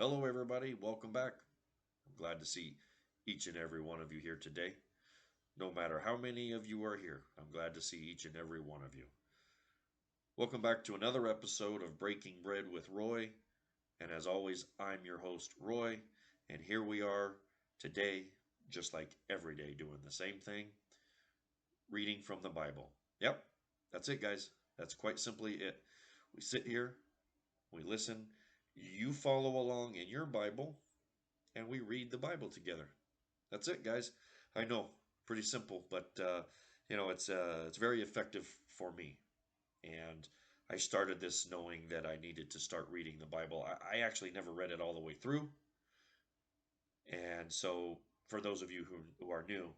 Hello, everybody. Welcome back. I'm glad to see each and every one of you here today. No matter how many of you are here, I'm glad to see each and every one of you. Welcome back to another episode of Breaking Bread with Roy. And as always, I'm your host, Roy. And here we are today, just like every day, doing the same thing reading from the Bible. Yep, that's it, guys. That's quite simply it. We sit here, we listen, you follow along in your Bible, and we read the Bible together. That's it, guys. I know, pretty simple, but it's very effective for me. And I started this knowing that I needed to start reading the Bible. I actually never read it all the way through, and so for those of you who are new,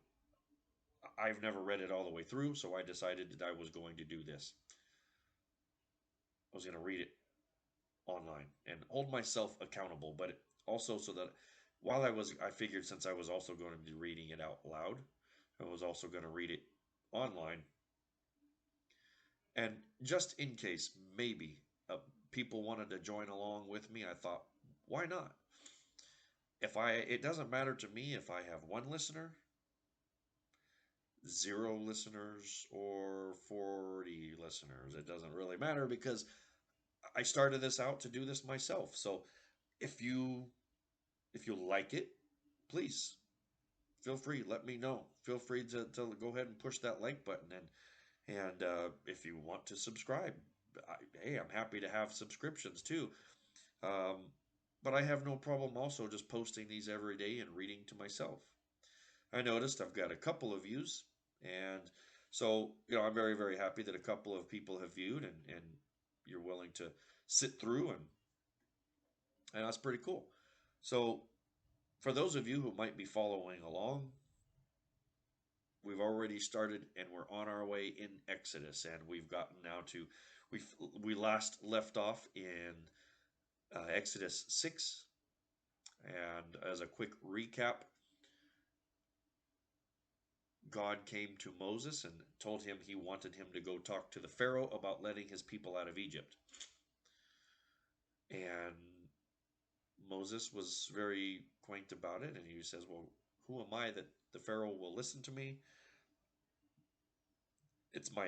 I've never read it all the way through, so I decided that I was going to do this. I was going to read it online and hold myself accountable, but also so that I figured since I was also going to be reading it out loud, I was also going to read it online. And just in case, maybe people wanted to join along with me, I thought, why not? It doesn't matter to me if I have one listener, zero listeners, or 40 listeners. It doesn't really matter because I started this out to do this myself. So if you if you like it, please feel free. Let me know. Feel free to go ahead and push that like button, and if you want to subscribe, hey, I'm happy to have subscriptions too. Um, but I have no problem also just posting these every day and reading to myself. I noticed I've got a couple of views, and so I'm very very happy that a couple of people have viewed and you're willing to sit through and that's pretty cool. So for those of you who might be following along, we've already started and we're on our way in Exodus, and we've gotten now to we we last left off in Exodus 6. And as a quick recap, God came to Moses and told him he wanted him to go talk to the Pharaoh about letting his people out of Egypt. And Moses was very quaint about it, and he says, well, who am I that the Pharaoh will listen to me? It's my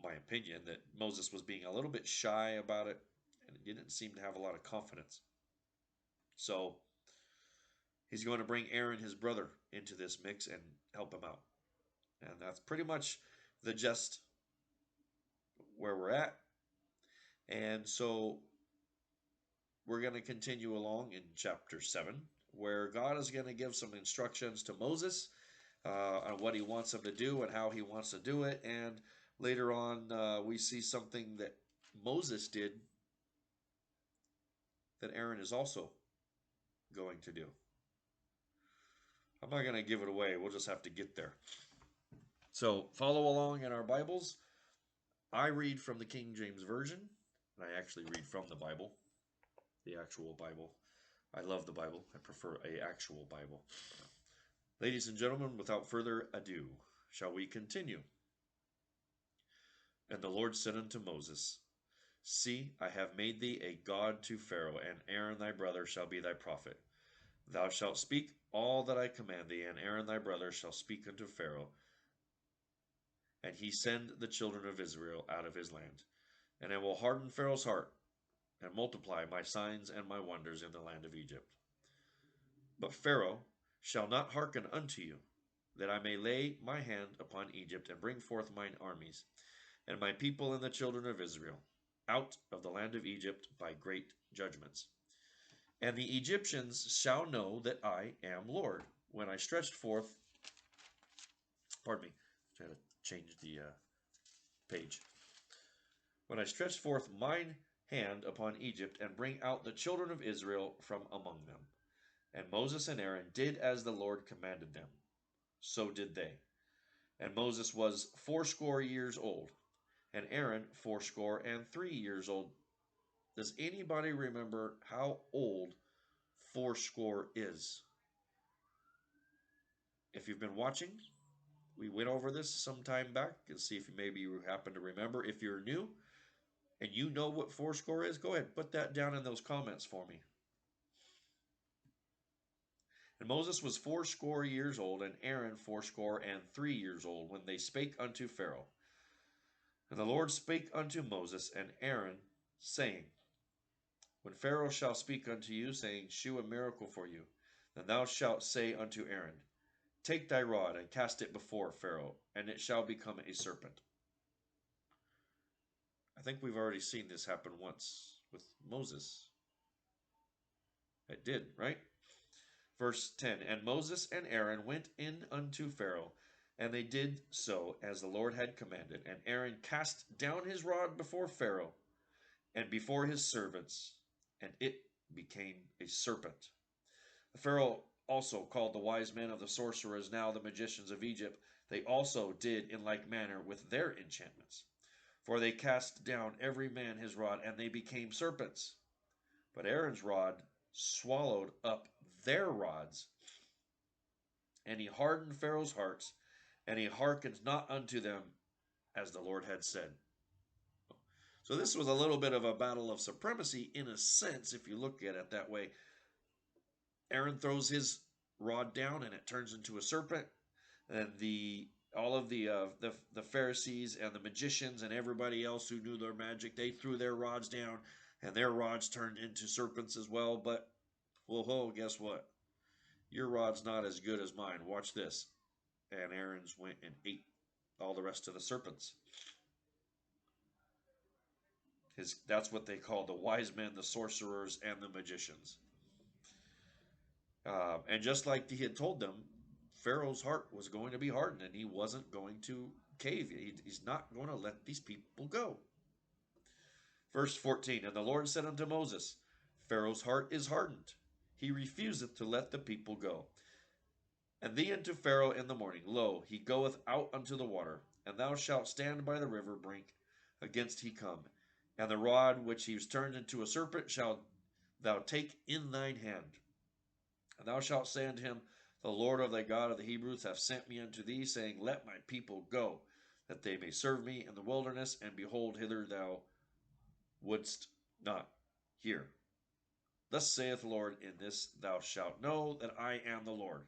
opinion that Moses was being a little bit shy about it and didn't seem to have a lot of confidence. So he's going to bring Aaron, his brother, into this mix and help him out. And that's pretty much the gist where we're at. And so we're going to continue along in chapter 7, where God is going to give some instructions to Moses on what he wants him to do and how he wants to do it. And later on, we see something that Moses did that Aaron is also going to do. I'm not going to give it away. We'll just have to get there. So follow along in our Bibles. I read from the King James Version, and I actually read from the Bible, the actual Bible. I love the Bible. I prefer a actual Bible. Ladies and gentlemen, without further ado, shall we continue? And the Lord said unto Moses, See, I have made thee a god to Pharaoh, and Aaron thy brother shall be thy prophet. Thou shalt speak all that I command thee, and Aaron thy brother shall speak unto Pharaoh, and he send the children of Israel out of his land. And I will harden Pharaoh's heart, and multiply my signs and my wonders in the land of Egypt. But Pharaoh shall not hearken unto you, that I may lay my hand upon Egypt, and bring forth mine armies, and my people and the children of Israel, out of the land of Egypt by great judgments. And the Egyptians shall know that I am Lord, when I stretched forth, pardon me, I had to change the page. When I stretched forth mine hand upon Egypt, and bring out the children of Israel from among them. And Moses and Aaron did as the Lord commanded them. So did they. And Moses was 80 old, and Aaron 83 old. Does anybody remember how old 80 is? If you've been watching, we went over this some time back and see if maybe you happen to remember. If you're new and you know what 80 is, go ahead, put that down in those comments for me. And Moses was 80 old, and Aaron 80 old, when they spake unto Pharaoh. And the Lord spake unto Moses and Aaron, saying, When Pharaoh shall speak unto you, saying, Shew a miracle for you, then thou shalt say unto Aaron, Take thy rod and cast it before Pharaoh, and it shall become a serpent. I think we've already seen this happen once with Moses. It did, right? Verse 10, And Moses and Aaron went in unto Pharaoh, and they did so as the Lord had commanded. And Aaron cast down his rod before Pharaoh and before his servants, and it became a serpent. The Pharaoh also called the wise men of the sorcerers, now the magicians of Egypt. They also did in like manner with their enchantments. For they cast down every man his rod, and they became serpents. But Aaron's rod swallowed up their rods, and he hardened Pharaoh's hearts, and he hearkened not unto them, as the Lord had said. So this was a little bit of a battle of supremacy in a sense, if you look at it that way. Aaron throws his rod down, and it turns into a serpent, and all of the Pharisees and the magicians and everybody else who knew their magic, they threw their rods down, and their rods turned into serpents as well. But whoa, guess what? Your rod's not as good as mine. Watch this. And Aaron's went and ate all the rest of the serpents. That's what they called the wise men, the sorcerers, and the magicians. And just like he had told them, Pharaoh's heart was going to be hardened, and he wasn't going to cave. He's not going to let these people go. Verse 14, And the Lord said unto Moses, Pharaoh's heart is hardened. He refuseth to let the people go. And thee unto Pharaoh in the morning, lo, he goeth out unto the water, and thou shalt stand by the river brink against he come. And the rod which he was turned into a serpent shalt thou take in thine hand. And thou shalt say unto him, The Lord of thy God of the Hebrews hath sent me unto thee, saying, Let my people go, that they may serve me in the wilderness. And behold, hither thou wouldst not hear. Thus saith the Lord, In this thou shalt know that I am the Lord.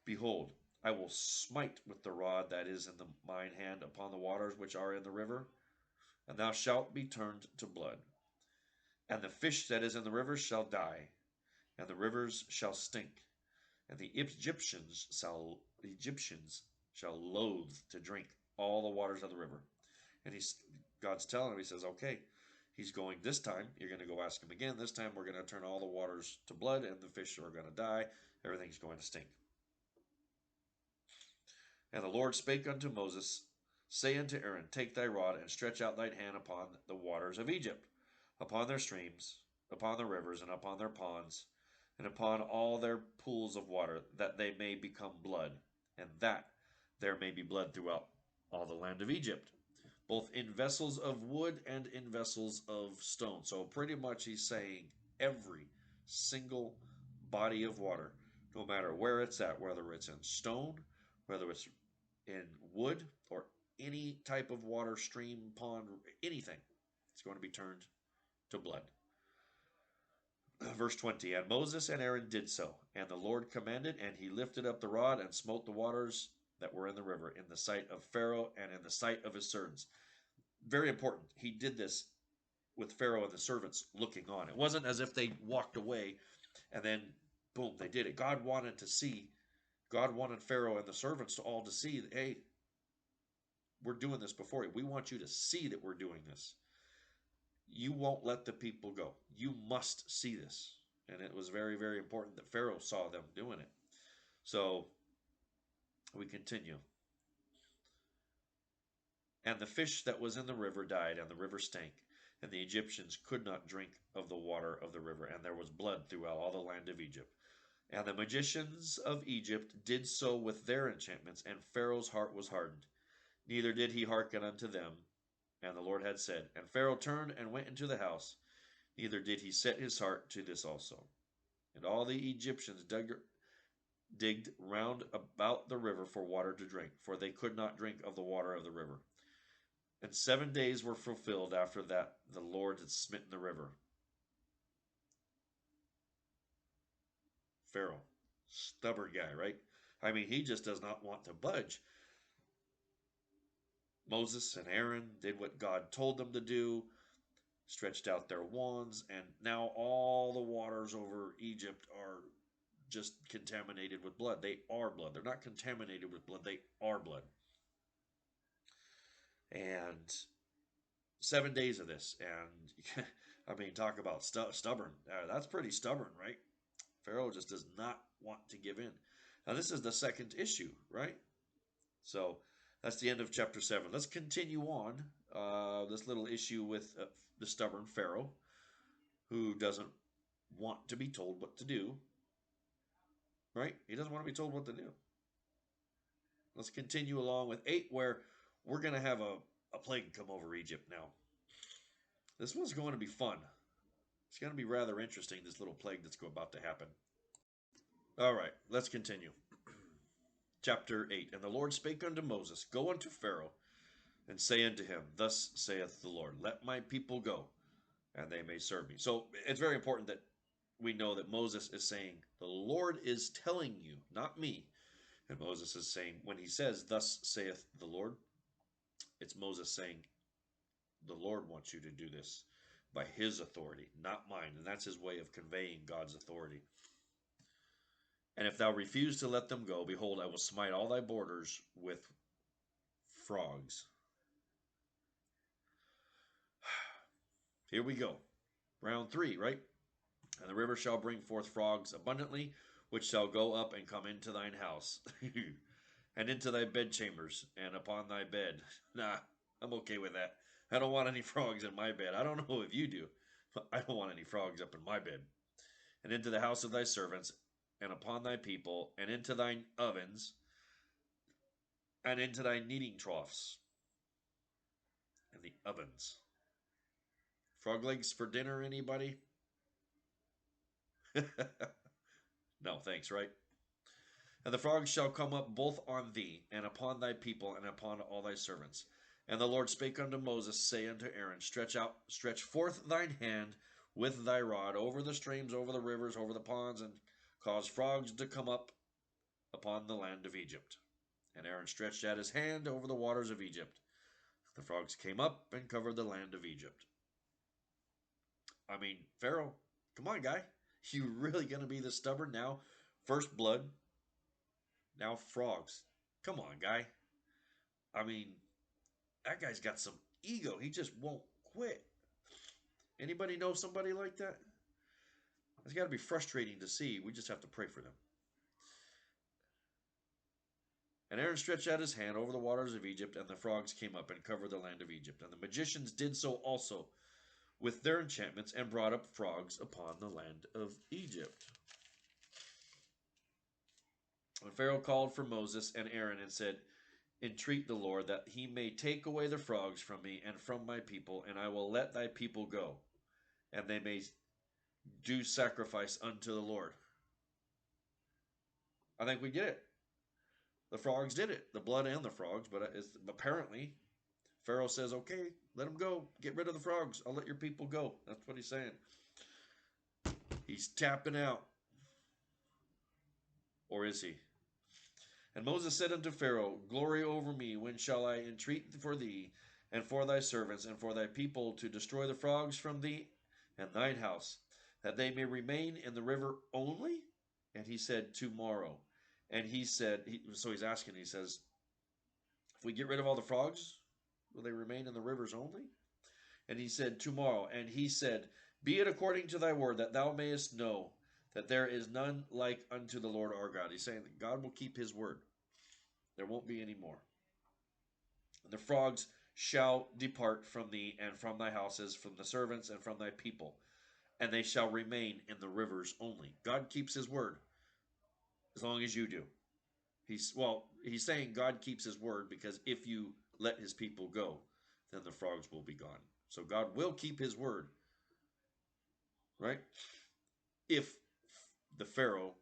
Behold, I will smite with the rod that is in mine hand upon the waters which are in the river, and thou shalt be turned to blood. And the fish that is in the river shall die, and the rivers shall stink, and the Egyptians shall loathe to drink all the waters of the river. And God's telling him, he says, okay, he's going this time. You're going to go ask him again. This time we're going to turn all the waters to blood, and the fish are going to die. Everything's going to stink. And the Lord spake unto Moses, Say unto Aaron, Take thy rod, and stretch out thine hand upon the waters of Egypt, upon their streams, upon the rivers, and upon their ponds, and upon all their pools of water, that they may become blood, and that there may be blood throughout all the land of Egypt, both in vessels of wood and in vessels of stone. So pretty much he's saying every single body of water, no matter where it's at, whether it's in stone, whether it's in wood, or any type of water, stream, pond, anything, it's going to be turned to blood. Verse 20, And Moses and Aaron did so, and the Lord commanded, and he lifted up the rod and smote the waters that were in the river in the sight of Pharaoh and in the sight of his servants. Very important. He did this with Pharaoh and the servants looking on. It wasn't as if they walked away and then, boom, they did it. God wanted Pharaoh and the servants to all to see that, hey, we're doing this before you. We want you to see that we're doing this. You won't let the people go. You must see this. And it was very, very important that Pharaoh saw them doing it. So we continue. And the fish that was in the river died, and the river stank, and the Egyptians could not drink of the water of the river, and there was blood throughout all the land of Egypt. And the magicians of Egypt did so with their enchantments, and Pharaoh's heart was hardened. Neither did he hearken unto them. And the Lord had said, And Pharaoh turned and went into the house. Neither did he set his heart to this also. And all the Egyptians digged round about the river for water to drink, for they could not drink of the water of the river. And 7 days were fulfilled after that the Lord had smitten the river. Pharaoh. Stubborn guy, right? I mean, he just does not want to budge. Moses and Aaron did what God told them to do, stretched out their wands, and now all the waters over Egypt are just contaminated with blood. They are blood. They're not contaminated with blood, they are blood. And 7 days of this. And I mean, talk about stubborn. That's pretty stubborn, right? Pharaoh just does not want to give in. Now, this is the second issue, right? So that's the end of chapter 7. Let's continue on this little issue with the stubborn Pharaoh who doesn't want to be told what to do, right? He doesn't want to be told what to do. Let's continue along with 8, where we're going to have a plague come over Egypt now. This one's going to be fun. It's going to be rather interesting, this little plague that's about to happen. All right, let's continue. Chapter 8. And the Lord spake unto Moses, Go unto Pharaoh, and say unto him, Thus saith the Lord, Let my people go, and they may serve me. So it's very important that we know that Moses is saying, The Lord is telling you, not me. And Moses is saying, when he says, Thus saith the Lord, it's Moses saying, The Lord wants you to do this by his authority, not mine. And that's his way of conveying God's authority. And if thou refuse to let them go, behold, I will smite all thy borders with frogs. Here we go. Round 3, right? And the river shall bring forth frogs abundantly, which shall go up and come into thine house, and into thy bedchambers, and upon thy bed. Nah, I'm okay with that. I don't want any frogs in my bed. I don't know if you do, but I don't want any frogs up in my bed. And into the house of thy servants, and upon thy people, and into thine ovens, and into thy kneading troughs, and the ovens. Frog legs for dinner, anybody? No, thanks, right? And the frogs shall come up both on thee, and upon thy people, and upon all thy servants. And the Lord spake unto Moses, say unto Aaron, Stretch forth thine hand with thy rod over the streams, over the rivers, over the ponds, and cause frogs to come up upon the land of Egypt. And Aaron stretched out his hand over the waters of Egypt. The frogs came up and covered the land of Egypt. I mean, Pharaoh, come on, guy. You really going to be this stubborn now? First blood, now frogs. Come on, guy. I mean, that guy's got some ego. He just won't quit. Anybody know somebody like that? It's got to be frustrating to see. We just have to pray for them. And Aaron stretched out his hand over the waters of Egypt, and the frogs came up and covered the land of Egypt. And the magicians did so also with their enchantments, and brought up frogs upon the land of Egypt. When Pharaoh called for Moses and Aaron and said, Entreat the Lord that he may take away the frogs from me and from my people, and I will let thy people go, and they may do sacrifice unto the Lord. I think we get it. The frogs did it. The blood and the frogs, but apparently Pharaoh says, okay, let them go. Get rid of the frogs. I'll let your people go. That's what he's saying. He's tapping out. Or is he? And Moses said unto Pharaoh, Glory over me, when shall I entreat for thee, and for thy servants, and for thy people, to destroy the frogs from thee and thine house, that they may remain in the river only? And he said, Tomorrow. And he said, so he's asking, he says, if we get rid of all the frogs, will they remain in the rivers only? And he said, Tomorrow. And he said, Be it according to thy word, that thou mayest know that there is none like unto the Lord our God. He's saying that God will keep his word. There won't be any more. And the frogs shall depart from thee and from thy houses, from the servants and from thy people, and they shall remain in the rivers only. God keeps his word as long as you do. He's saying God keeps his word, because if you let his people go, then the frogs will be gone. So God will keep his word, right? If the Pharaoh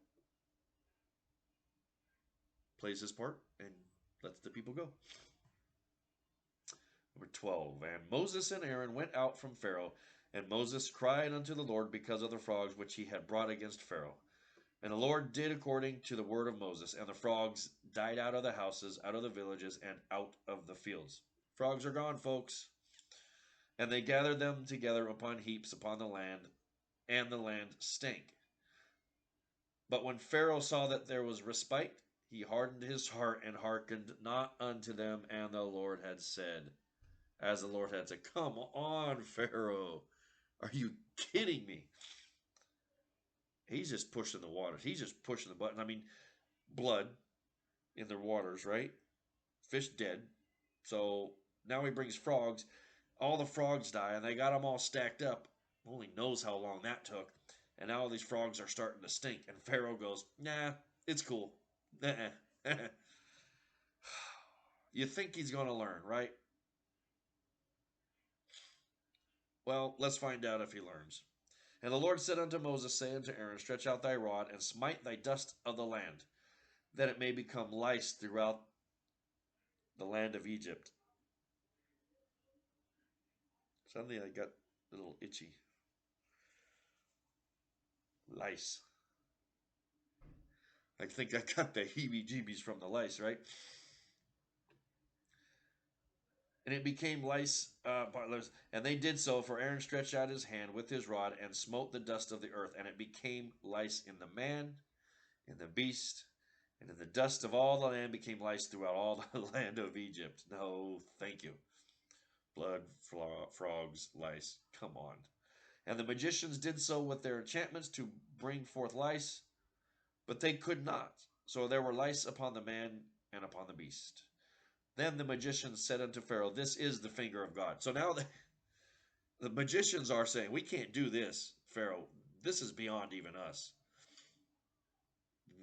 plays his part and lets the people go. Number 12. And Moses and Aaron went out from Pharaoh, and Moses cried unto the Lord because of the frogs which he had brought against Pharaoh. And the Lord did according to the word of Moses, and the frogs died out of the houses, out of the villages, and out of the fields. Frogs are gone, folks. And they gathered them together upon heaps upon the land, and the land stank. But when Pharaoh saw that there was respite, he hardened his heart and hearkened not unto them, and the Lord had said, as the Lord had said, come on, Pharaoh. Are you kidding me? He's just pushing the waters. He's just pushing the button. I mean, blood in the waters, right? Fish dead. So now he brings frogs. All the frogs die, and they got them all stacked up. Only knows how long that took. And now all these frogs are starting to stink. And Pharaoh goes, nah, it's cool. You think he's going to learn, right? Well, let's find out if he learns. And the Lord said unto Moses, saying to Aaron, stretch out thy rod, and smite thy dust of the land, that it may become lice throughout the land of Egypt. Suddenly I got a little itchy. Lice. I think I got the heebie-jeebies from the lice, right? And it became lice, and they did so, for Aaron stretched out his hand with his rod and smote the dust of the earth, and it became lice in the man, in the beast, and in the dust of all the land became lice throughout all the land of Egypt. No, thank you. Blood, frogs, lice, come on. And the magicians did so with their enchantments to bring forth lice, but they could not. So there were lice upon the man and upon the beast. Then the magicians said unto Pharaoh, this is the finger of God. So now the magicians are saying, we can't do this, Pharaoh. This is beyond even us.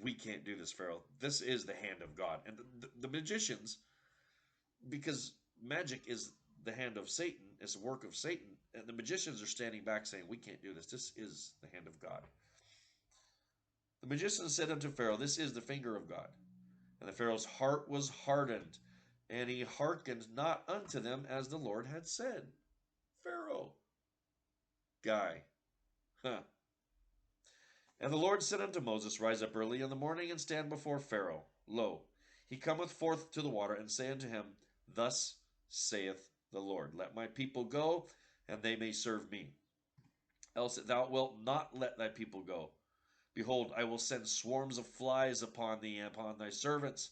We can't do this, Pharaoh. This is the hand of God. And the magicians, because magic is the hand of Satan, it's the work of Satan, and the magicians are standing back saying, we can't do this. This is the hand of God. The magicians said unto Pharaoh, this is the finger of God. And the Pharaoh's heart was hardened, and he hearkened not unto them as the Lord had said. Pharaoh. Guy. Huh. And the Lord said unto Moses, rise up early in the morning, and stand before Pharaoh. Lo, he cometh forth to the water, and say unto him, thus saith the Lord, let my people go, and they may serve me. Else thou wilt not let thy people go. Behold, I will send swarms of flies upon thee, and upon thy servants,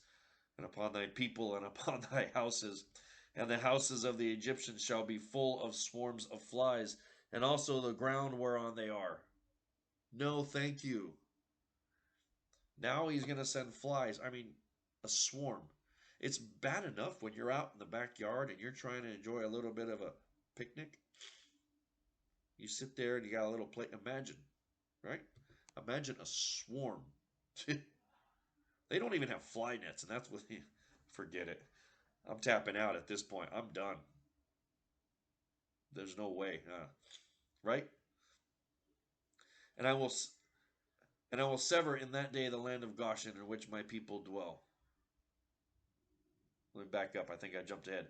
and upon thy people, and upon thy houses. And the houses of the Egyptians shall be full of swarms of flies, and also the ground whereon they are. No, thank you. Now he's going to send flies. I mean, a swarm. It's bad enough when you're out in the backyard and you're trying to enjoy a little bit of a picnic. You sit there and you got a little plate. Imagine, right? Imagine a swarm. They don't even have fly nets, and that's what forget it. I'm tapping out at this point. I'm done. There's no way, right? And I will sever in that day the land of Goshen in which my people dwell. Let me back up. I think I jumped ahead.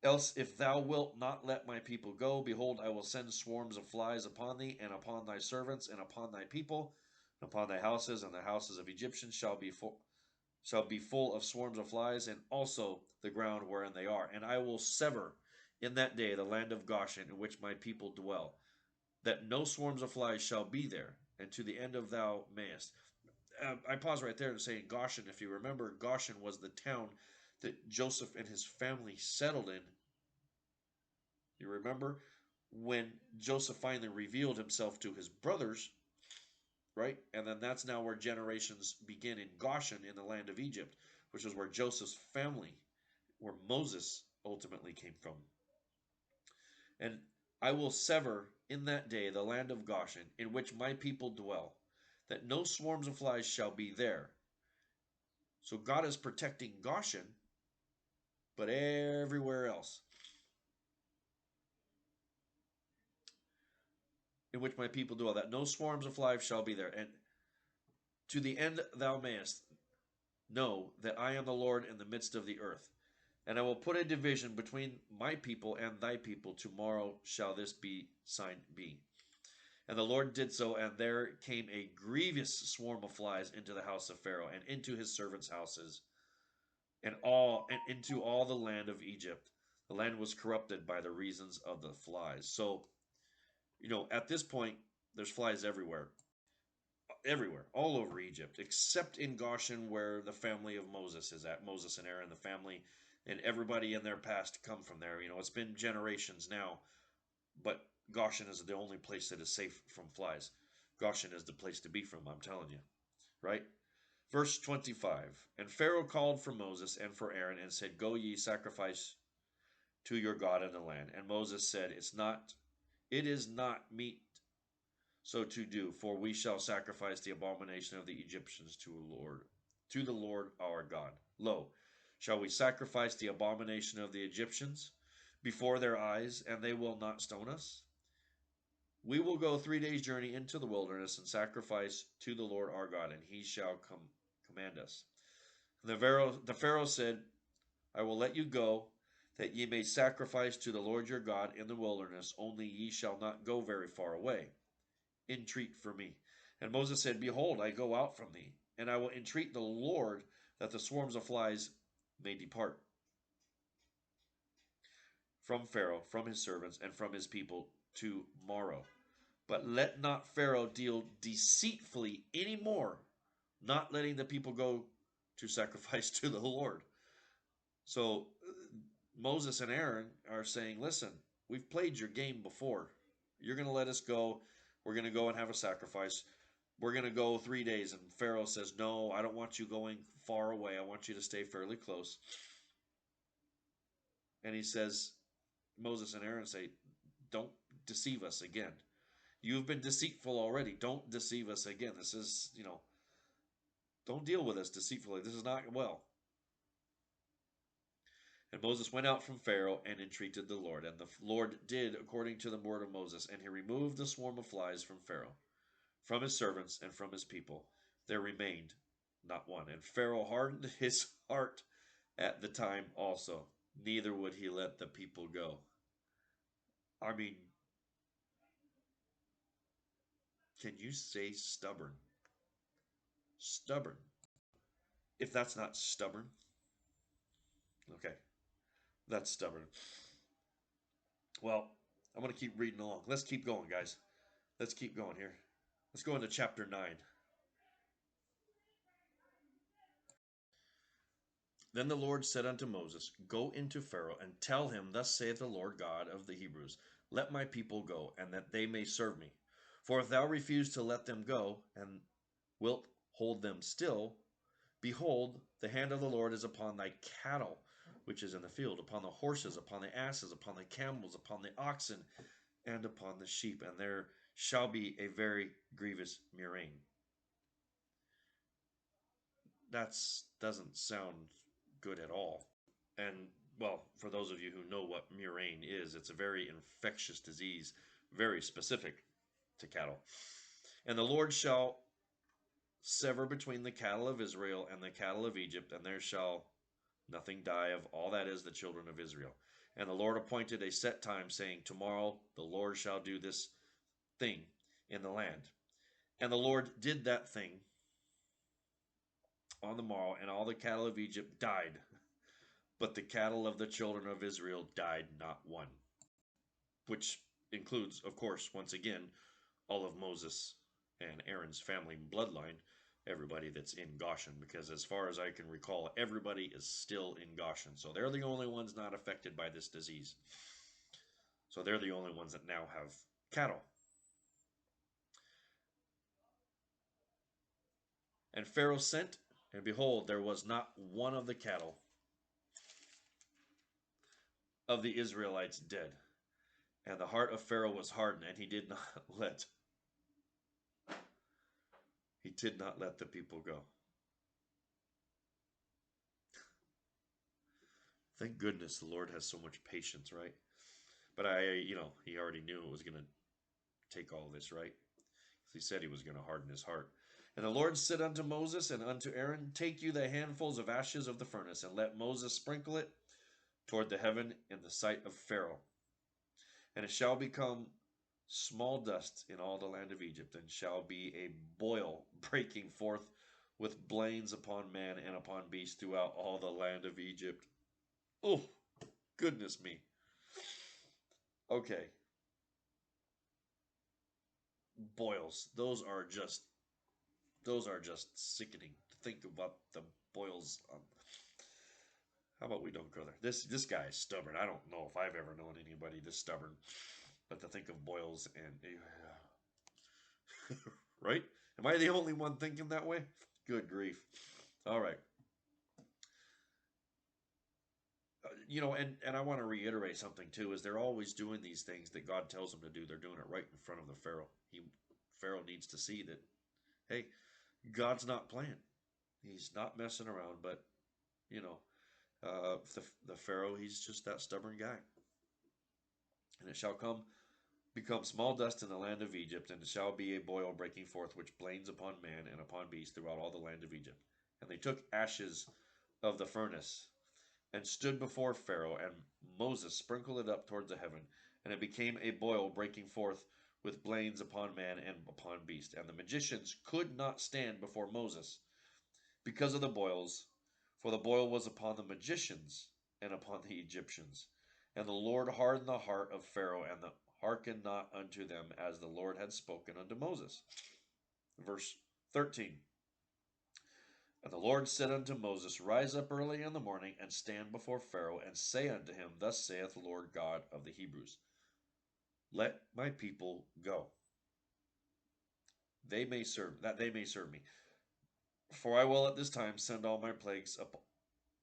Else, if thou wilt not let my people go, behold, I will send swarms of flies upon thee, and upon thy servants, and upon thy people, and upon thy houses, and the houses of Egyptians shall be full of swarms of flies, and also the ground wherein they are. And I will sever in that day the land of Goshen, in which my people dwell, that no swarms of flies shall be there, and to the end of thou mayest. I pause right there to say Goshen. If you remember, Goshen was the town that Joseph and his family settled in. You remember when Joseph finally revealed himself to his brothers, right? And then that's now where generations begin in Goshen in the land of Egypt, which is where Joseph's family, where Moses ultimately came from. And I will sever in that day the land of Goshen, in which my people dwell, that no swarms of flies shall be there. So God is protecting Goshen, but everywhere else, in which my people dwell, that no swarms of flies shall be there. And to the end thou mayest know that I am the Lord in the midst of the earth. And I will put a division between my people and thy people. Tomorrow shall this sign be. And the Lord did so, and there came a grievous swarm of flies into the house of Pharaoh, and into his servants' houses, and into all the land of Egypt. The land was corrupted by the reasons of the flies. So, at this point, there's flies everywhere, all over Egypt, except in Goshen, where the family of Moses is at. Moses and Aaron, the family, and everybody in their past come from there. It's been generations now, but Goshen is the only place that is safe from flies. Goshen is the place to be from, I'm telling you, right? Verse 25. And Pharaoh called for Moses and for Aaron and said, Go ye, sacrifice to your God in the land. And Moses said, it is not meet so to do, for we shall sacrifice the abomination of the Egyptians to the Lord our God. Lo, shall we sacrifice the abomination of the Egyptians before their eyes, and they will not stone us? We will go 3 days' journey into the wilderness and sacrifice to the Lord our God, and he shall command us. And the Pharaoh said, I will let you go, that ye may sacrifice to the Lord your God in the wilderness, only ye shall not go very far away. Entreat for me. And Moses said, Behold, I go out from thee, and I will entreat the Lord that the swarms of flies may depart from Pharaoh, from his servants, and from his people tomorrow. But let not Pharaoh deal deceitfully any more, not letting the people go to sacrifice to the Lord. So Moses and Aaron are saying, listen, we've played your game before. You're going to let us go. We're going to go and have a sacrifice. We're going to go 3 days. And Pharaoh says, no, I don't want you going far away. I want you to stay fairly close. And he says, Moses and Aaron say, don't deceive us again. You've been deceitful already. Don't deceive us again. This is, don't deal with us deceitfully. This is not well. And Moses went out from Pharaoh and entreated the Lord. And the Lord did according to the word of Moses. And he removed the swarm of flies from Pharaoh, from his servants, and from his people. There remained not one. And Pharaoh hardened his heart at the time also. Neither would he let the people go. I mean, can you say stubborn? Stubborn. If that's not stubborn, okay, that's stubborn. Well, I'm going to keep reading along. Let's keep going, guys. Let's keep going here. Let's go into chapter 9. Then the Lord said unto Moses, Go into Pharaoh, and tell him, Thus saith the Lord God of the Hebrews, Let my people go, and that they may serve me. For if thou refuse to let them go, and wilt hold them still, behold, the hand of the Lord is upon thy cattle, which is in the field, upon the horses, upon the asses, upon the camels, upon the oxen, and upon the sheep, and there shall be a very grievous murrain. That doesn't sound good at all. And, well, for those of you who know what murrain is, it's a very infectious disease, very specific to cattle. And the Lord shall sever between the cattle of Israel and the cattle of Egypt, and there shall nothing die of all that is the children of Israel. And the Lord appointed a set time, saying, Tomorrow the Lord shall do this thing in the land. And the Lord did that thing on the morrow, and all the cattle of Egypt died. But the cattle of the children of Israel died not one. Which includes, of course, once again, all of Moses and Aaron's family bloodline, everybody that's in Goshen, because as far as I can recall, everybody is still in Goshen. So they're the only ones not affected by this disease. So they're the only ones that now have cattle. And Pharaoh sent, and behold, there was not one of the cattle of the Israelites dead. And the heart of Pharaoh was hardened, and he did not let the people go. Thank goodness the Lord has so much patience, right? But he already knew it was going to take all this, right? He said he was going to harden his heart. And the Lord said unto Moses and unto Aaron, Take you the handfuls of ashes of the furnace, and let Moses sprinkle it toward the heaven in the sight of Pharaoh. And it shall become small dust in all the land of Egypt, and shall be a boil breaking forth with blains upon man and upon beast throughout all the land of Egypt. Oh, goodness me. Okay, boils. Those are just sickening. Think about the boils. How about we don't go there? This guy is stubborn. I don't know if I've ever known anybody this stubborn. But to think of boils and right? Am I the only one thinking that way? Good grief. All right. And I want to reiterate something too, is they're always doing these things that God tells them to do. They're doing it right in front of the Pharaoh. Pharaoh needs to see that, hey, God's not playing. He's not messing around. But you know, the Pharaoh, he's just that stubborn guy. And it shall become small dust in the land of Egypt, and it shall be a boil breaking forth, which blains upon man and upon beast throughout all the land of Egypt. And they took ashes of the furnace and stood before Pharaoh, and Moses sprinkled it up towards the heaven, and it became a boil breaking forth with blains upon man and upon beast. And the magicians could not stand before Moses because of the boils, for the boil was upon the magicians and upon the Egyptians. And the Lord hardened the heart of Pharaoh, and hearkened not unto them, as the Lord had spoken unto Moses. Verse 13. And the Lord said unto Moses, Rise up early in the morning, and stand before Pharaoh, and say unto him, Thus saith the Lord God of the Hebrews, Let my people go, they may serve me. For I will at this time send all my plagues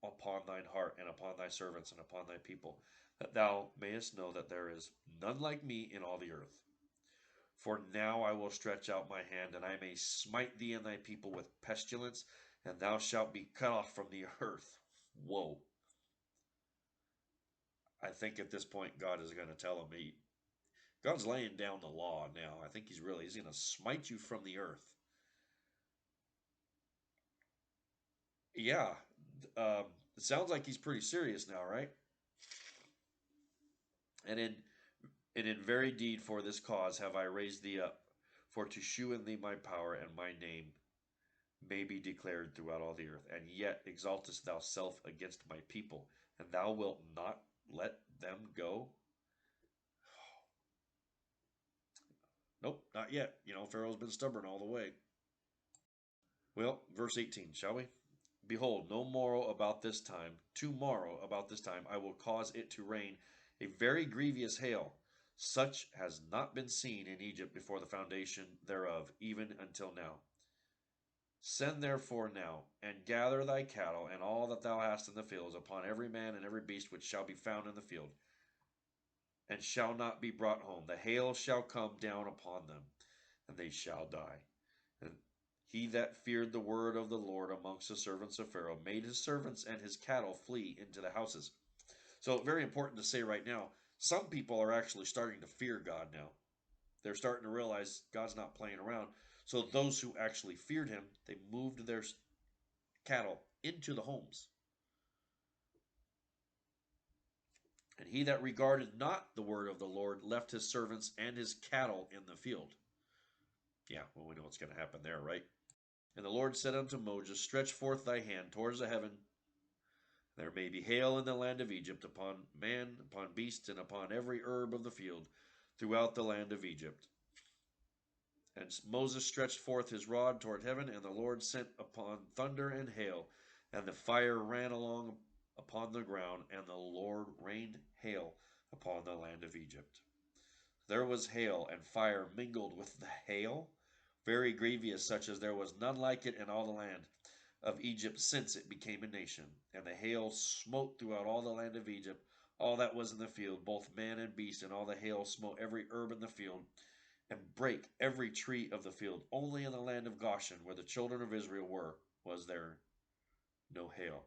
upon thine heart, and upon thy servants, and upon thy people, that thou mayest know that there is none like me in all the earth. For now I will stretch out my hand, and I may smite thee and thy people with pestilence, and thou shalt be cut off from the earth. Whoa. I think at this point God is going to tell him, God's laying down the law now. I think he's going to smite you from the earth. Yeah, it sounds like he's pretty serious now, right? And in very deed for this cause have I raised thee up, for to shew in thee my power, and my name may be declared throughout all the earth. And yet exaltest thou self against my people, and thou wilt not let them go? Nope, not yet. Pharaoh's been stubborn all the way. Well, verse 18, shall we? Behold, tomorrow about this time, I will cause it to rain a very grievous hail, such has not been seen in Egypt before the foundation thereof, even until now. Send therefore now, and gather thy cattle, and all that thou hast in the fields, upon every man and every beast which shall be found in the field, and shall not be brought home. The hail shall come down upon them, and they shall die. And he that feared the word of the Lord amongst the servants of Pharaoh made his servants and his cattle flee into the houses. So, very important to say right now, some people are actually starting to fear God now. They're starting to realize God's not playing around. So those who actually feared him, they moved their cattle into the homes. And he that regarded not the word of the Lord left his servants and his cattle in the field. Yeah, well, we know what's going to happen there, right? And the Lord said unto Moses, Stretch forth thy hand towards the heaven. There may be hail in the land of Egypt, upon man, upon beast, and upon every herb of the field, throughout the land of Egypt. And Moses stretched forth his rod toward heaven, and the Lord sent upon thunder and hail, and the fire ran along upon the ground, and the Lord rained hail upon the land of Egypt. There was hail and fire mingled with the hail, very grievous, such as there was none like it in all the land of Egypt since it became a nation. And the hail smote throughout all the land of Egypt, all that was in the field, both man and beast, and all the hail smote every herb in the field, and brake every tree of the field. Only in the land of Goshen, where the children of Israel were, was there no hail.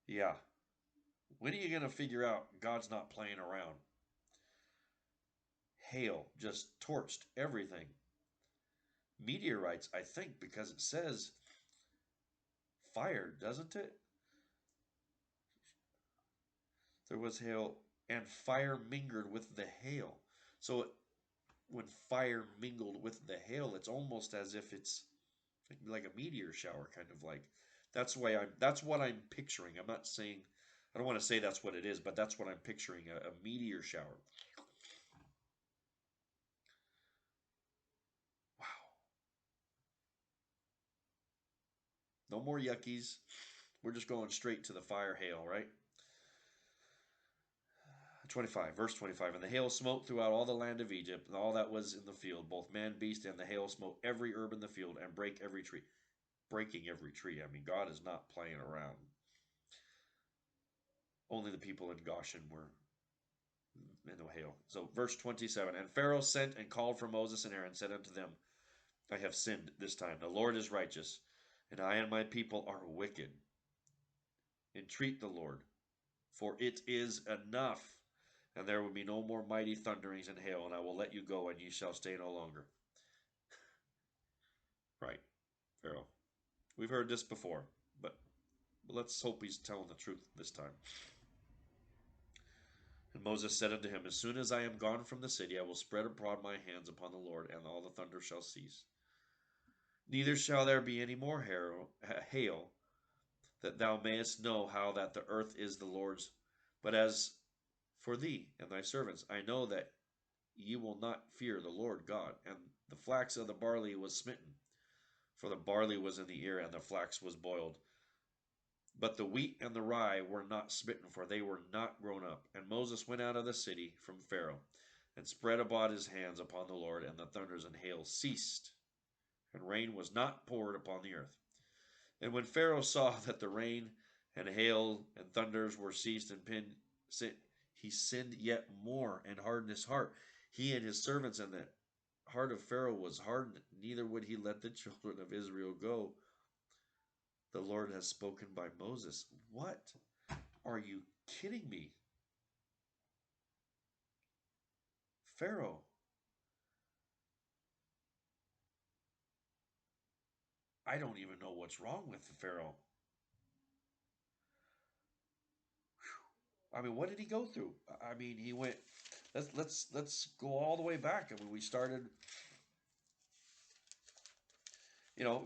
Yeah. When are you going to figure out God's not playing around? Hail just torched everything. Meteorites, I think, because it says fire, doesn't it? There was hail, and fire mingled with the hail. So when fire mingled with the hail, it's almost as if it's like a meteor shower, kind of like. That's what I'm picturing. I'm not saying I don't want to say that's what it is, but that's what I'm picturing, a meteor shower. Wow. No more yuckies. We're just going straight to the fire hail, right? 25, verse 25. And the hail smote throughout all the land of Egypt, and all that was in the field, both man, beast, and the hail smote every herb in the field, and brake every tree. Breaking every tree. I mean, God is not playing around. Only the people in Goshen were in the hail. So, verse 27. And Pharaoh sent and called for Moses and Aaron, said unto them, I have sinned this time. The Lord is righteous, and I and my people are wicked. Entreat the Lord, for it is enough. And there will be no more mighty thunderings and hail, and I will let you go, and ye shall stay no longer. Right, Pharaoh. We've heard this before, but let's hope he's telling the truth this time. And Moses said unto him, As soon as I am gone from the city, I will spread abroad my hands upon the Lord, and all the thunder shall cease. Neither shall there be any more hail, that thou mayest know how that the earth is the Lord's. But as for thee and thy servants, I know that ye will not fear the Lord God. And the flax of the barley was smitten, for the barley was in the ear, and the flax was boiled. But the wheat and the rye were not smitten, for they were not grown up. And Moses went out of the city from Pharaoh, and spread abroad his hands upon the Lord, and the thunders and hail ceased, and rain was not poured upon the earth. And when Pharaoh saw that the rain and hail and thunders were ceased, he sinned yet more and hardened his heart. He and his servants, and the heart of Pharaoh was hardened, neither would he let the children of Israel go. The Lord has spoken by Moses. What? Are you kidding me? Pharaoh. I don't even know what's wrong with Pharaoh. I mean, what did he go through? I mean, he went. Let's go all the way back. I mean, we started.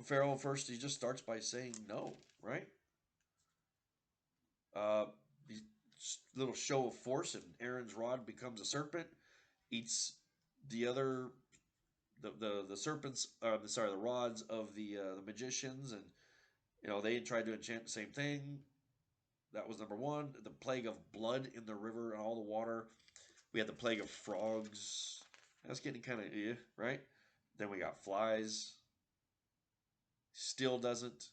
Pharaoh first. He just starts by saying no, right? Uh, little show of force, and Aaron's rod becomes a serpent, eats the other the serpents. The rods of the magicians, and they tried to enchant the same thing. That was number one. The plague of blood in the river and all the water. We had the plague of frogs. That's getting kind of right. Then we got flies. Still doesn't.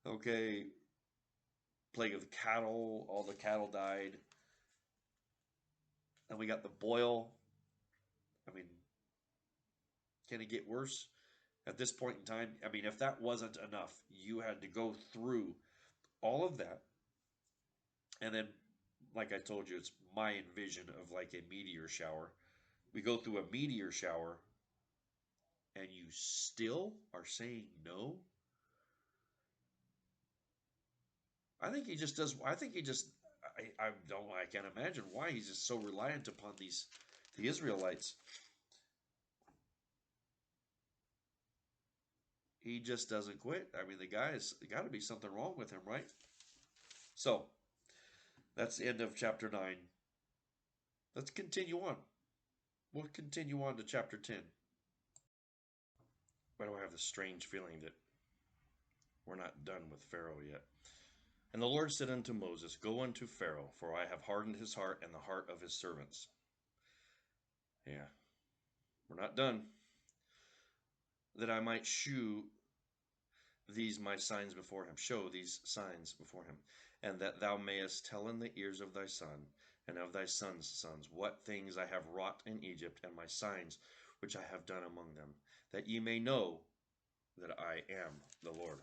Okay. Plague of cattle. All the cattle died. And we got the boil. I mean, can it get worse? At this point in time, I mean, if that wasn't enough, you had to go through all of that. And then, like I told you, it's my envision of like a meteor shower. We go through a meteor shower, and you still are saying no? I think he just does. I think he just. I don't. I can't imagine why he's just so reliant upon the Israelites. He just doesn't quit. I mean, the guy has got to be something wrong with him, right? So that's the end of chapter 9. Let's continue on. We'll continue on to chapter 10. Why do I have this strange feeling that we're not done with Pharaoh yet? And the Lord said unto Moses, Go unto Pharaoh, for I have hardened his heart and the heart of his servants. Yeah, we're not done. That I might shew these my signs before him, show these signs before him, and that thou mayest tell in the ears of thy son and of thy son's sons what things I have wrought in Egypt, and my signs which I have done among them, that ye may know that I am the Lord.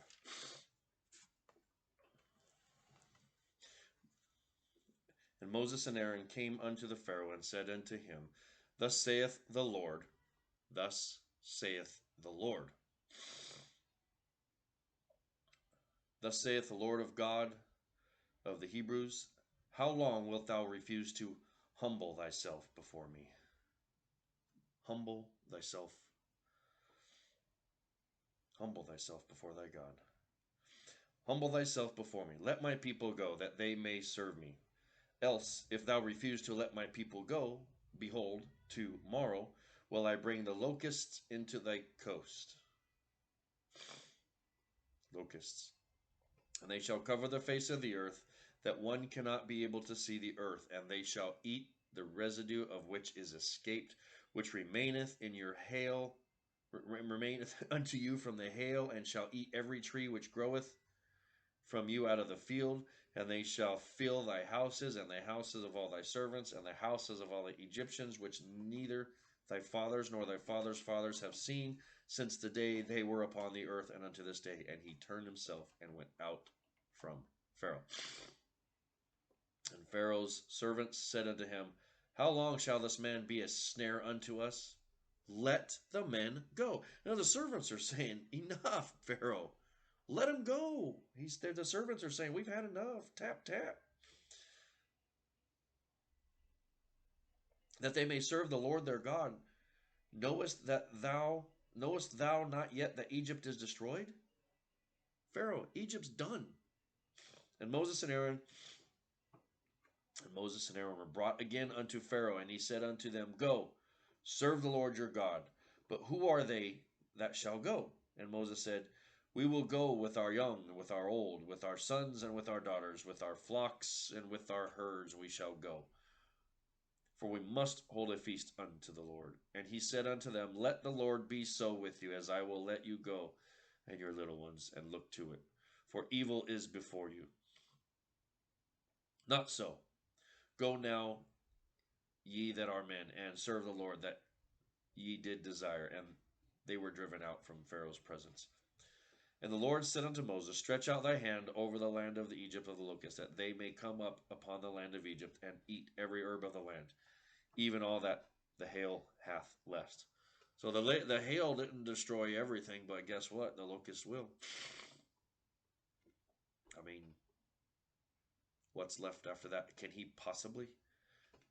And Moses and Aaron came unto the Pharaoh and said unto him, Thus saith the Lord, thus saith the Lord. Thus saith the Lord of God of the Hebrews, How long wilt thou refuse to humble thyself before me? Humble thyself. Humble thyself before thy God. Humble thyself before me. Let my people go, that they may serve me. Else, if thou refuse to let my people go, behold, tomorrow will I bring the locusts into thy coast. Locusts. And they shall cover the face of the earth, that one cannot be able to see the earth, and they shall eat the residue of which is escaped, which remaineth in your hail, remaineth unto you from the hail, and shall eat every tree which groweth from you out of the field, and they shall fill thy houses, and the houses of all thy servants, and the houses of all the Egyptians, which neither thy fathers nor thy fathers' fathers have seen, since the day they were upon the earth, and unto this day. And he turned himself and went out from Pharaoh. And Pharaoh's servants said unto him, How long shall this man be a snare unto us? Let the men go. Now the servants are saying, Enough, Pharaoh. Let him go. The servants are saying, We've had enough. Tap, tap. That they may serve the Lord their God. Knowest thou not yet that Egypt is destroyed? Pharaoh, Egypt's done. And Moses and Aaron were brought again unto Pharaoh, and he said unto them, Go, serve the Lord your God. But who are they that shall go? And Moses said, We will go with our young, with our old, with our sons and with our daughters, with our flocks and with our herds we shall go. For we must hold a feast unto the Lord. And he said unto them, Let the Lord be so with you, as I will let you go, and your little ones, and look to it. For evil is before you. Not so. Go now, ye that are men, and serve the Lord that ye did desire. And they were driven out from Pharaoh's presence. And the Lord said unto Moses, Stretch out thy hand over the land of the Egypt of the locusts, that they may come up upon the land of Egypt, and eat every herb of the land, even all that the hail hath left. So the hail didn't destroy everything, but guess what? The locusts will. I mean, what's left after that? Can he possibly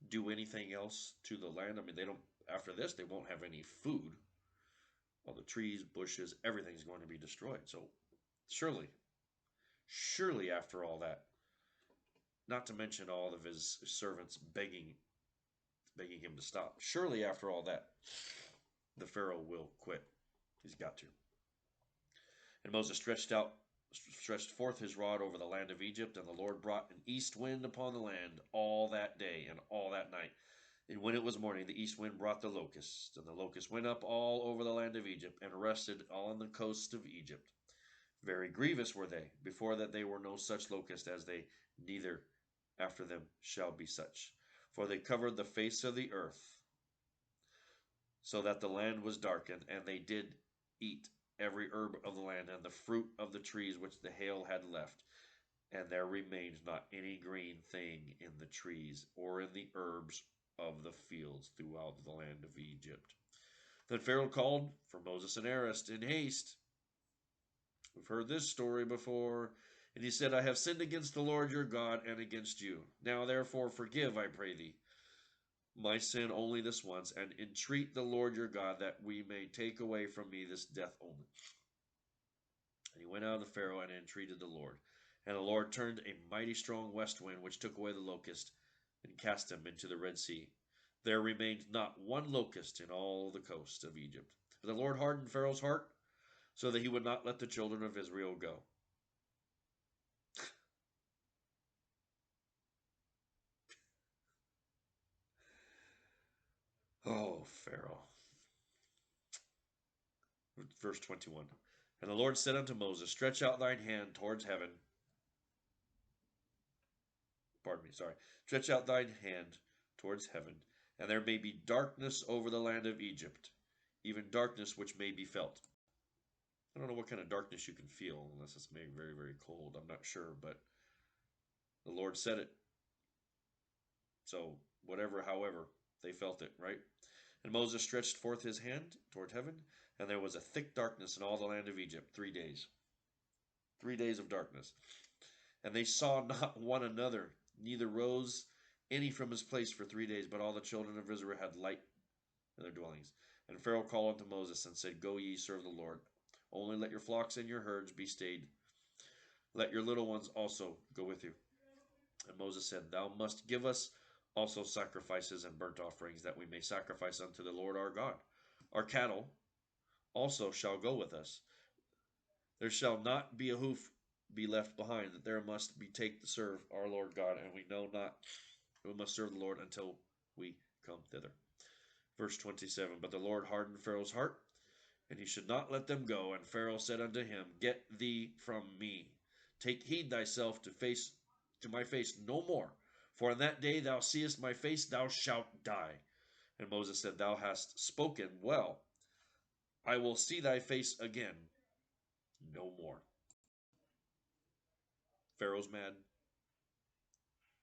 do anything else to the land? I mean, they don't. After this, they won't have any food. All the trees, bushes, everything's going to be destroyed. So surely after all that, not to mention all of his servants begging him to stop, surely after all that, the Pharaoh will quit. He's got to. And Moses stretched forth his rod over the land of Egypt, and the Lord brought an east wind upon the land all that day and all that night. And when it was morning, the east wind brought the locusts, and the locusts went up all over the land of Egypt, and rested all on the coast of Egypt. Very grievous were they. Before that they were no such locust as they, neither after them shall be such. For they covered the face of the earth, so that the land was darkened, and they did eat every herb of the land, and the fruit of the trees which the hail had left. And there remained not any green thing in the trees, or in the herbs of the fields throughout the land of Egypt. Then Pharaoh called for Moses and Aaron in haste. We've heard this story before. And he said, I have sinned against the Lord your God and against you. Now therefore forgive, I pray thee, my sin only this once, and entreat the Lord your God that we may take away from me this death only. And he went out of Pharaoh and entreated the Lord. And the Lord turned a mighty strong west wind, which took away the locust, and cast them into the Red Sea. There remained not one locust in all the coast of Egypt. But the Lord hardened Pharaoh's heart, so that he would not let the children of Israel go. Oh, Pharaoh. Verse 21. And the Lord said unto Moses, Stretch out thine hand towards heaven. Stretch out thine hand towards heaven, and there may be darkness over the land of Egypt, even darkness which may be felt. I don't know what kind of darkness you can feel unless it's made very, very cold. I'm not sure, but the Lord said it. So whatever, however, they felt it, right? And Moses stretched forth his hand toward heaven, and there was a thick darkness in all the land of Egypt 3 days. 3 days of darkness. And they saw not one another Neither rose any from his place for 3 days, but all the children of Israel had light in their dwellings. And Pharaoh called unto Moses and said, Go ye, serve the Lord. Only let your flocks and your herds be stayed. Let your little ones also go with you. And Moses said, Thou must give us also sacrifices and burnt offerings, that we may sacrifice unto the Lord our God. Our cattle also shall go with us. There shall not be a hoof be left behind, that there must be take to serve our Lord God, and we know not we must serve the Lord until we come thither. Verse 27, But the Lord hardened Pharaoh's heart, and he should not let them go. And Pharaoh said unto him, Get thee from me. Take heed thyself to my face no more. For in that day thou seest my face, thou shalt die. And Moses said, Thou hast spoken well. I will see thy face again no more. Pharaoh's mad.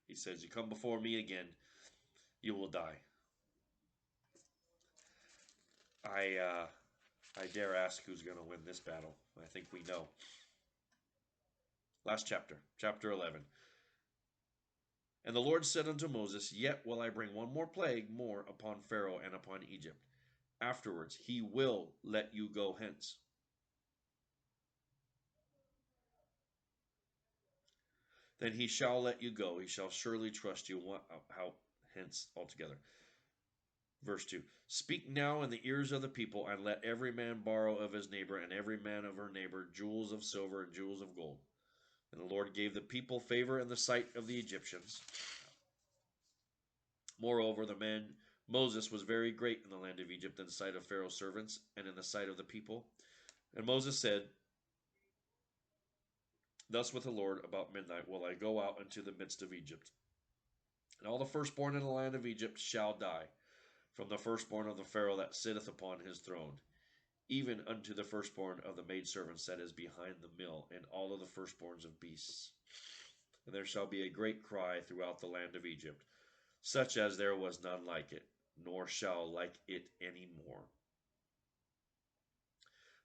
He says, You come before me again, you will die. I dare ask who's going to win this battle. I think we know. Last chapter, chapter 11. And the Lord said unto Moses, Yet will I bring one more plague more upon Pharaoh and upon Egypt. Afterwards he will let you go hence. Then he shall let you go. He shall surely trust you out hence altogether. Verse 2. Speak now in the ears of the people, and let every man borrow of his neighbor, and every man of her neighbor, jewels of silver and jewels of gold. And the Lord gave the people favor in the sight of the Egyptians. Moreover, the man Moses was very great in the land of Egypt in the sight of Pharaoh's servants and in the sight of the people. And Moses said, Thus with the Lord about midnight will I go out into the midst of Egypt. And all the firstborn in the land of Egypt shall die, from the firstborn of the Pharaoh that sitteth upon his throne, even unto the firstborn of the maidservants that is behind the mill, and all of the firstborns of beasts. And there shall be a great cry throughout the land of Egypt, such as there was none like it, nor shall like it any more.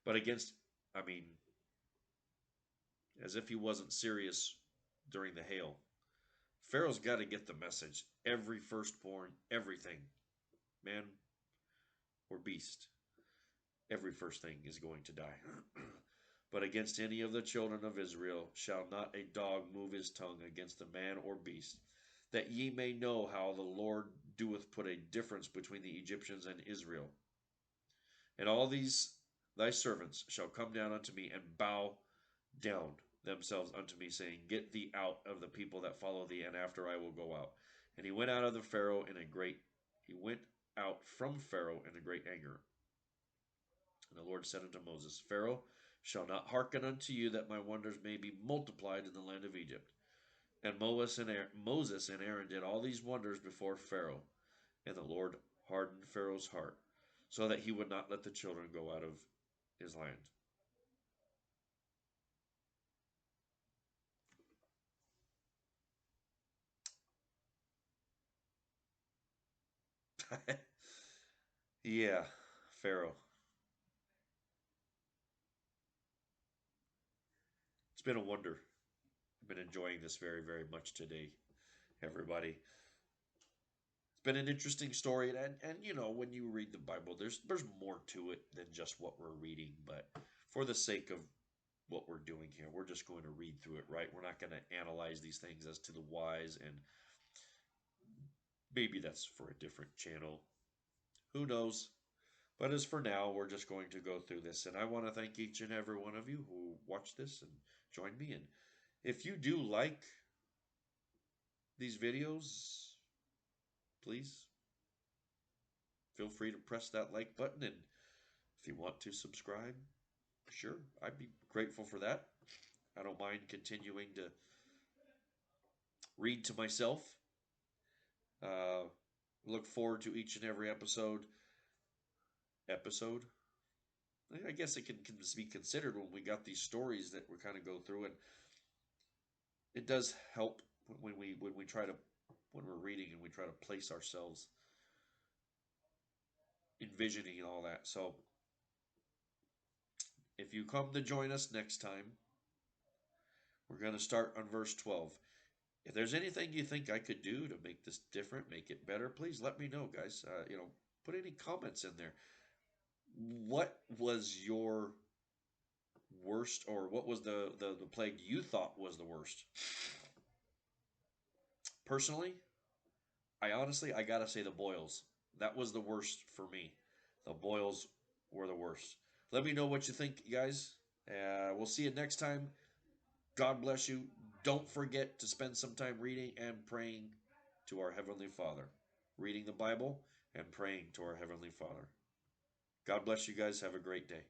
But as if he wasn't serious during the hail, Pharaoh's got to get the message. Every firstborn, everything, man or beast, every first thing is going to die. But against any of the children of Israel shall not a dog move his tongue against a man or beast, that ye may know how the Lord doeth put a difference between the Egyptians and Israel. And all these thy servants shall come down unto me and bow down themselves unto me, saying, Get thee out of the people that follow thee, and after I will go out. And he went out from Pharaoh in a great anger. And the Lord said unto Moses, Pharaoh shall not hearken unto you, that my wonders may be multiplied in the land of Egypt. And Moses and Aaron did all these wonders before Pharaoh. And the Lord hardened Pharaoh's heart, so that he would not let the children go out of his land. Yeah, Pharaoh. It's been a wonder. I've been enjoying this very, very much today, everybody. It's been an interesting story, and you know, when you read the Bible, there's more to it than just what we're reading. But for the sake of what we're doing here, we're just going to read through it, right? We're not going to analyze these things as to the whys, and maybe that's for a different channel. Who knows? But as for now, we're just going to go through this, and I want to thank each and every one of you who watched this and joined me. And if you do like these videos, please feel free to press that like button. And if you want to subscribe, sure, I'd be grateful for that. I don't mind continuing to read to myself. Look forward to each and every episode. I guess it can be considered when we got these stories that we kind of go through, and it does help when we're reading and we try to place ourselves, envisioning all that. So if you come to join us next time, we're going to start on verse 12. If there's anything you think I could do to make this different, make it better, please let me know, guys. Put any comments in there. What was your worst, or what was the plague you thought was the worst? Personally, I gotta say the boils. That was the worst for me. The boils were the worst. Let me know what you think, guys. We'll see you next time. God bless you. Don't forget to spend some time reading and praying to our Heavenly Father. Reading the Bible and praying to our Heavenly Father. God bless you guys. Have a great day.